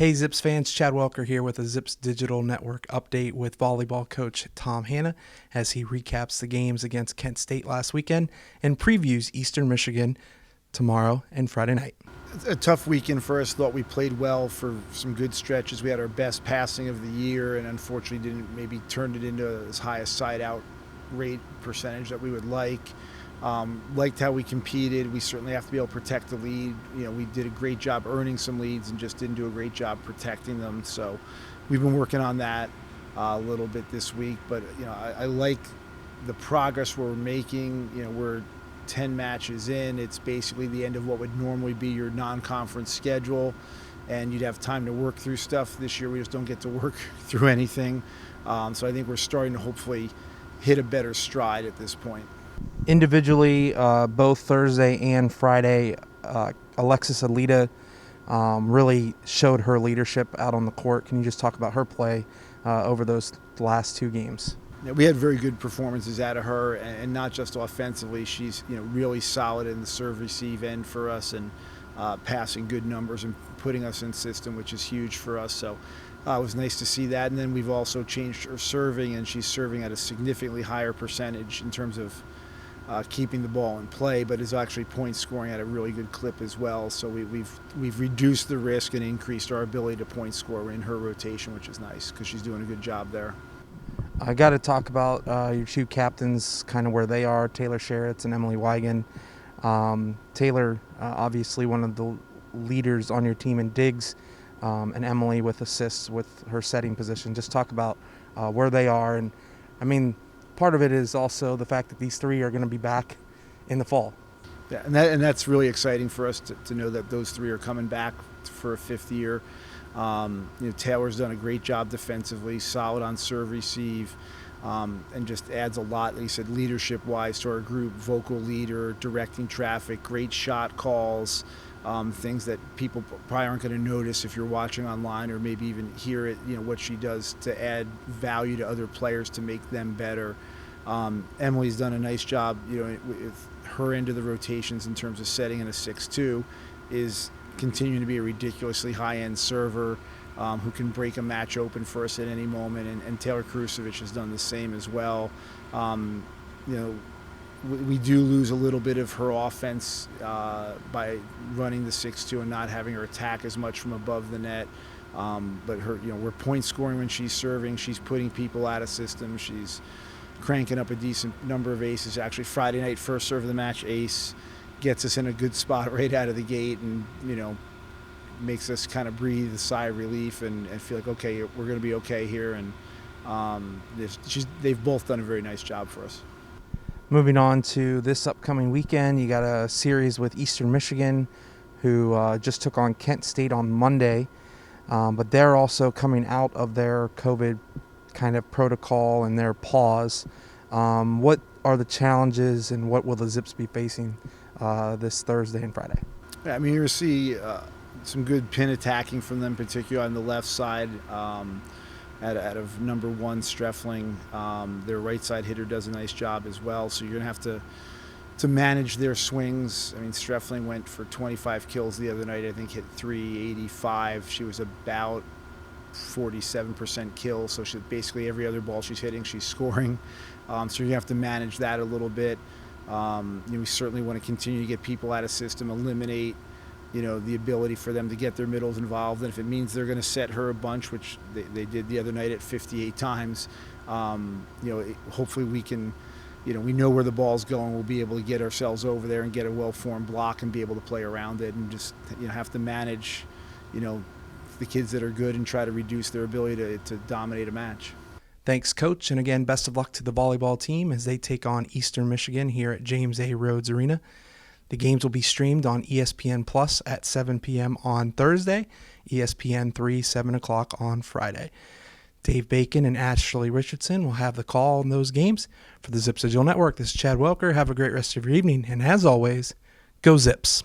Hey Zips fans, Chad Welker here with a Zips Digital Network update with volleyball coach Tom Hanna as he recaps the games against Kent State last weekend and previews Eastern Michigan tomorrow and Friday night. A tough weekend for us. Thought we played well for some good stretches. We had our best passing of the year and unfortunately didn't maybe turn it into as high a side out rate percentage that we would like. Liked how we competed. We certainly have to be able to protect the lead. We did a great job earning some leads and just didn't do a great job protecting them. So we've been working on that a little bit this week. But I like the progress we're making. We're 10 matches in. It's basically the end of what would normally be your non-conference schedule, and you'd have time to work through stuff. This year we just don't get to work through anything. So I think we're starting to hopefully hit a better stride at this point. Individually, both Thursday and Friday, Alexis Alita really showed her leadership out on the court. Can you just talk about her play over those last two games? Yeah, we had very good performances out of her, and not just offensively. She's really solid in the serve-receive end for us, and passing good numbers and putting us in system, which is huge for us. So it was nice to see that. And then we've also changed her serving, and she's serving at a significantly higher percentage in terms of keeping the ball in play, but is actually point scoring at a really good clip as well. So we've reduced the risk and increased our ability to point score in her rotation, which is nice because she's doing a good job there. I got to talk about your two captains, kind of where they are, Taylor Sherritts and Emily Wigan. Taylor, obviously one of the leaders on your team in digs, and Emily with assists with her setting position. Just talk about where they are. And I mean, part of it is also the fact that these three are going to be back in the fall. Yeah, and that's really exciting for us to know that those three are coming back for a fifth year. Taylor's done a great job defensively, solid on serve receive, and just adds a lot, like you said, leadership-wise to our group, vocal leader, directing traffic, great shot calls, things that people probably aren't going to notice if you're watching online or maybe even hear it, what she does to add value to other players to make them better. Emily's done a nice job, with her end of the rotations in terms of setting in a 6-2, is continuing to be a ridiculously high-end server who can break a match open for us at any moment, and Taylor Krusevich has done the same as well. We do lose a little bit of her offense by running the 6-2 and not having her attack as much from above the net. But her, we're point scoring when she's serving. She's putting people out of system. She's cranking up a decent number of aces. Actually, Friday night, first serve of the match, ace, gets us in a good spot right out of the gate, and makes us kind of breathe a sigh of relief and feel like, okay, we're going to be okay here. And they've both done a very nice job for us. Moving on to this upcoming weekend, you got a series with Eastern Michigan, who just took on Kent State on Monday, but they're also coming out of their COVID kind of protocol and their pause. What are the challenges, and what will the Zips be facing this Thursday and Friday? Yeah, I mean, you're going to see some good pin attacking from them, particularly on the left side. Out of number one, Streffling. Their right side hitter does a nice job as well. So you're going to have to manage their swings. I mean, Streffling went for 25 kills the other night. I think hit 385. She was about 47% kill. So she basically every other ball she's hitting, she's scoring. So you have to manage that a little bit. We certainly want to continue to get people out of system, eliminate the ability for them to get their middles involved. And if it means they're going to set her a bunch, which they did the other night at 58 times, hopefully we can, we know where the ball's going. We'll be able to get ourselves over there and get a well-formed block and be able to play around it, and just, have to manage, the kids that are good and try to reduce their ability to dominate a match. Thanks, Coach. And again, best of luck to the volleyball team as they take on Eastern Michigan here at James A. Rhodes Arena. The games will be streamed on ESPN Plus at 7 p.m. on Thursday, ESPN3, 7 o'clock on Friday. Dave Bacon and Ashley Richardson will have the call on those games. For the Zips Digital Network, this is Chad Welker. Have a great rest of your evening. And as always, go Zips.